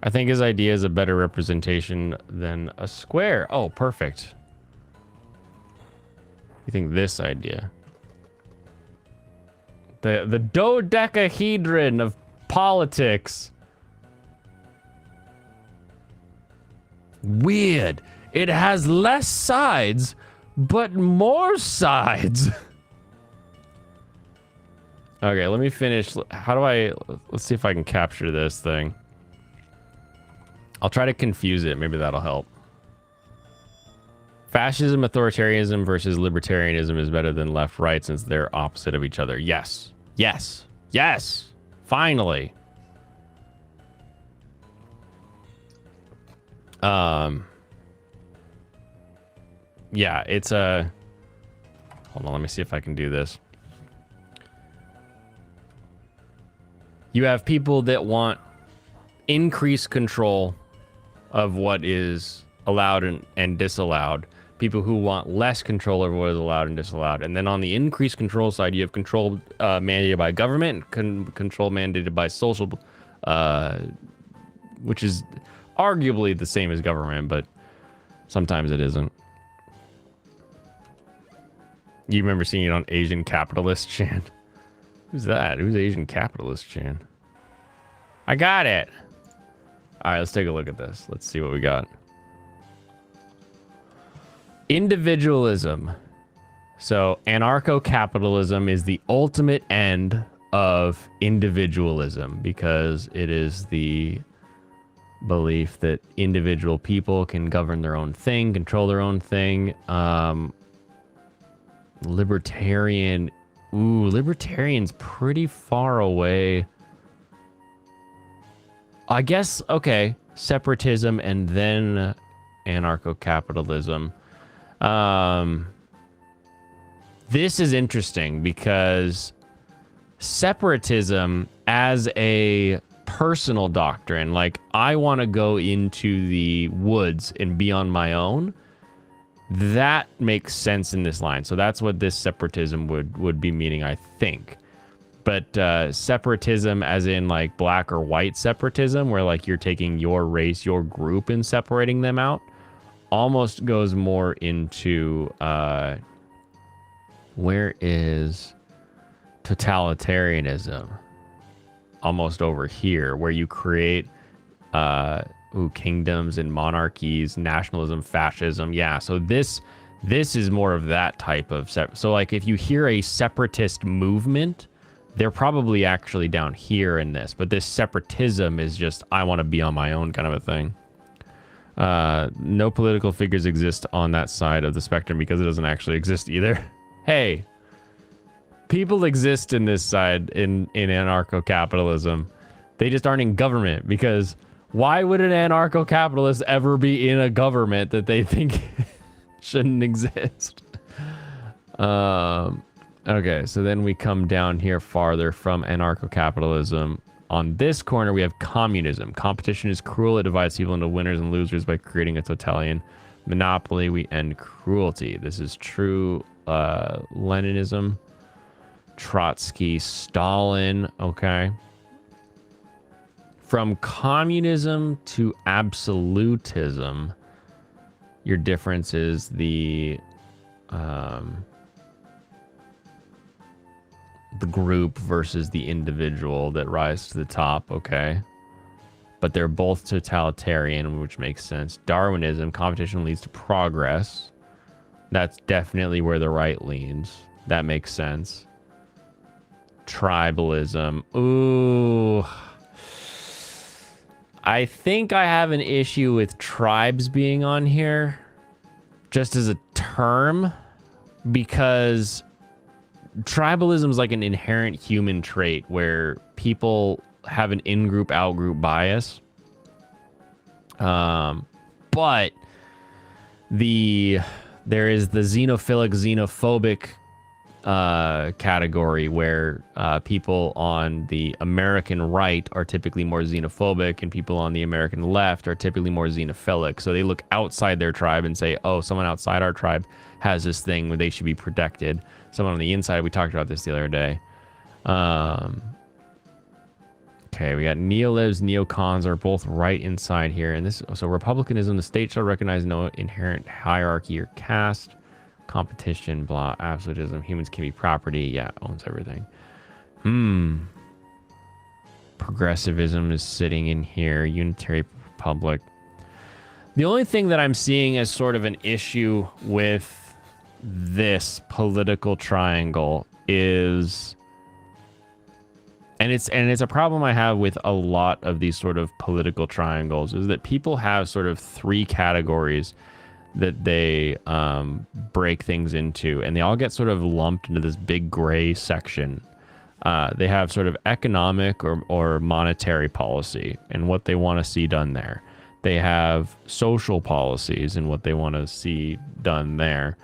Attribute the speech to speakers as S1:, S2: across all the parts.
S1: I think his idea is a better representation than a square. Oh, perfect. You think this idea? The dodecahedron of politics. Weird. It has less sides, but more sides. Okay, let me finish. How do I... Let's see if I can capture this thing. I'll try to confuse it. Maybe that'll help. Fascism, authoritarianism versus libertarianism is better than left-right since they're opposite of each other. Yes. Yes. Yes. Finally. Yeah, it's a... Hold on, let me see if I can do this. You have people that want increased control of what is allowed and disallowed. People who want less control over what is allowed and disallowed. And then on the increased control side, you have control mandated by government, control mandated by social, which is arguably the same as government, but sometimes it isn't. You remember seeing it on Asian Capitalist Chan? Who's that? Who's Asian Capitalist Chan? I got it. All right, let's take a look at this. Let's see what we got. Individualism. So anarcho-capitalism is the ultimate end of individualism because it is the belief that individual people can govern their own thing, control their own thing. Libertarian. Ooh, libertarian's pretty far away. I guess, okay, separatism and then anarcho-capitalism. This is interesting because separatism as a personal doctrine, like I want to go into the woods and be on my own, that makes sense in this line. So that's what this separatism would be meaning, I think. But separatism as in like black or white separatism, where like you're taking your race, your group and separating them out, almost goes more into where is totalitarianism? Almost over here, where you create kingdoms and monarchies, nationalism, fascism. Yeah, so this is more of that type of so like if you hear a separatist movement, they're probably actually down here in this, but this separatism is just I want to be on my own kind of a thing. No political figures exist on that side of the spectrum because it doesn't actually exist either. Hey, people exist in this side in anarcho-capitalism. They just aren't in government because why would an anarcho-capitalist ever be in a government that they think shouldn't exist? Okay, so then we come down here farther from anarcho-capitalism. On this corner, we have communism. Competition is cruel. It divides people into winners and losers by creating a totalitarian monopoly. We end cruelty. This is true Leninism. Trotsky, Stalin. Okay. From communism to absolutism, your difference is the group versus the individual that rise to the top. Okay. But they're both totalitarian, which makes sense. Darwinism, competition leads to progress. That's definitely where the right leans. That makes sense. Tribalism. Ooh. I think I have an issue with tribes being on here just as a term because tribalism is like an inherent human trait where people have an in-group, out-group bias. But there is the xenophobic category where people on the American right are typically more xenophobic and people on the American left are typically more xenophilic. So they look outside their tribe and say, oh, someone outside our tribe has this thing where they should be protected. Someone on the inside, we talked about this the other day. Okay, we got neolibs, neocons are both right inside here. And this, so republicanism, the state shall recognize no inherent hierarchy or caste, competition, blah, absolutism, humans can be property. Yeah, owns everything. Progressivism is sitting in here, unitary republic. The only thing that I'm seeing as sort of an issue with this political triangle is, and it's a problem I have with a lot of these sort of political triangles, is that people have sort of three categories that they break things into, and they all get sort of lumped into this big gray section. They have sort of economic or monetary policy and what they want to see done there. They have social policies and what they want to see done there.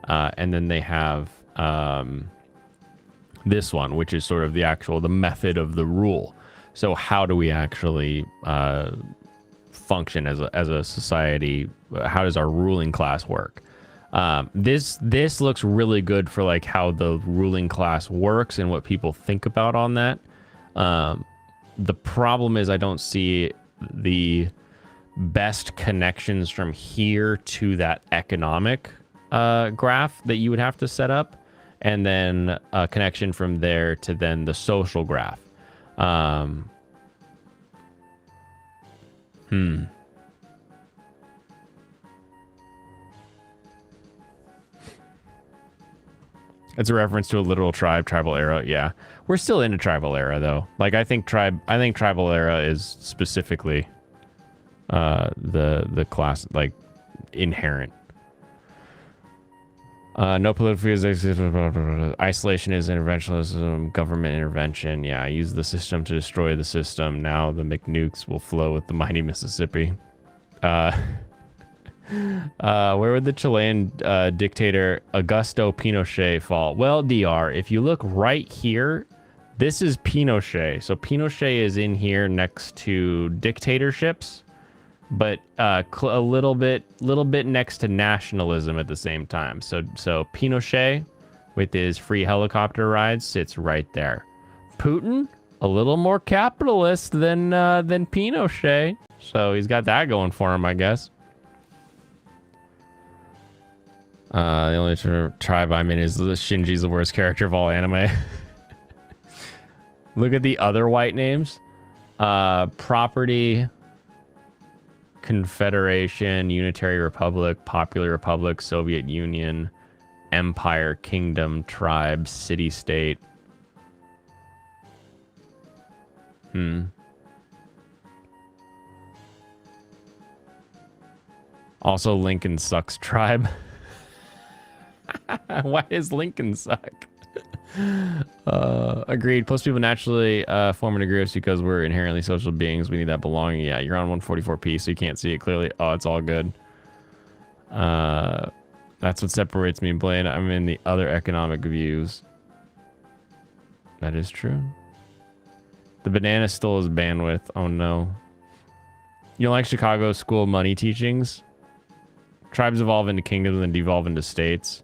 S1: And then they have this one, which is sort of the method of the rule. So how do we actually function as a society? How does our ruling class work? This looks really good for like how the ruling class works and what people think about on that. The problem is I don't see the best connections from here to that economic graph that you would have to set up, and then a connection from there to then the social graph. It's a reference to a literal tribal era. Yeah, we're still in a tribal era though. Like I think tribal era is specifically the class, like inherent. No political isolation is interventionism, government intervention. Yeah, use the system to destroy the system. Now the McNukes will flow with the mighty Mississippi. Where would the Chilean dictator Augusto Pinochet fall? Well, DR, if you look right here, this is Pinochet. So Pinochet is in here next to dictatorships, but a little bit next to nationalism at the same time. So Pinochet with his free helicopter rides sits right there. Putin, a little more capitalist than Pinochet, so he's got that going for him, I guess. The only tribe I'm in is Shinji's the worst character of all anime. Look at the other white names. Property, Confederation, Unitary Republic, Popular Republic, Soviet Union, Empire, Kingdom, Tribe, City State. Also, Lincoln sucks tribe. Why does Lincoln suck? Agreed. Most people naturally form an agreement because we're inherently social beings. We need that belonging. Yeah, you're on 144p, so you can't see it clearly. Oh, it's all good. That's what separates me and Blaine. I'm in the other economic views. That is true. The banana stole his bandwidth. Oh no. You don't like Chicago school money teachings? Tribes evolve into kingdoms and then devolve into states.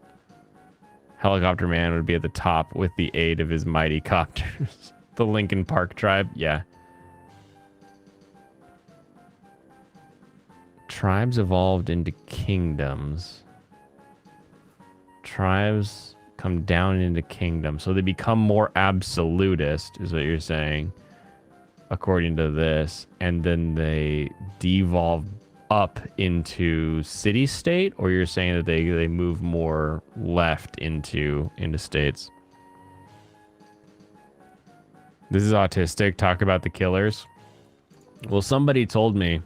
S1: Helicopter Man would be at the top with the aid of his mighty copters. The Lincoln Park tribe, yeah. Tribes evolved into kingdoms. Tribes come down into kingdoms. So they become more absolutist, is what you're saying, according to this. And then they devolve up into city state, or you're saying that they move more left into states? This is autistic. Talk about the killers. Well, somebody told me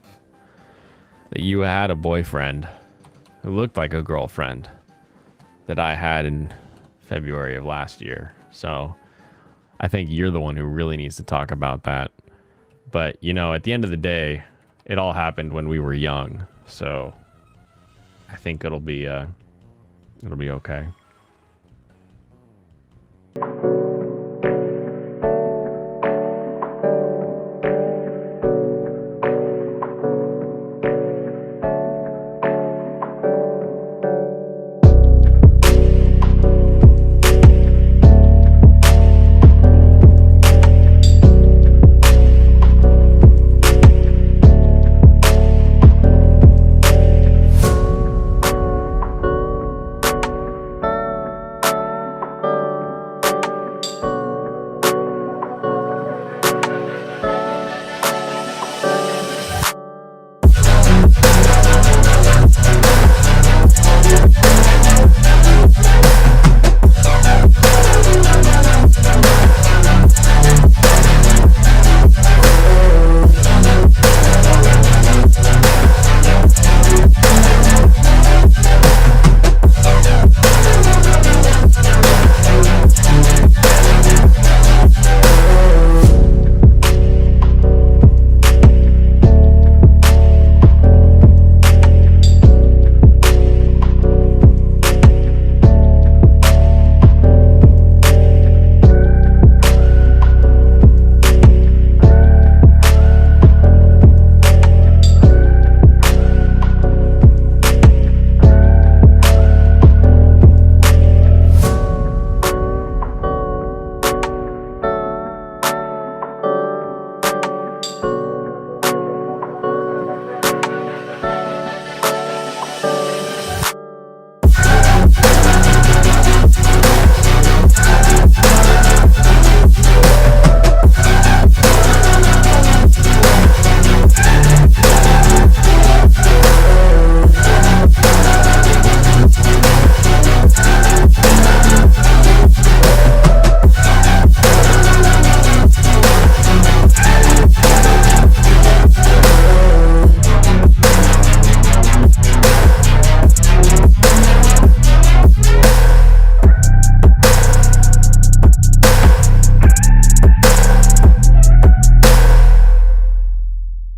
S1: that you had a boyfriend who looked like a girlfriend that I had in February of last year. So I think you're the one who really needs to talk about that. But you know, at the end of the day, it all happened when we were young, so I think it'll be okay.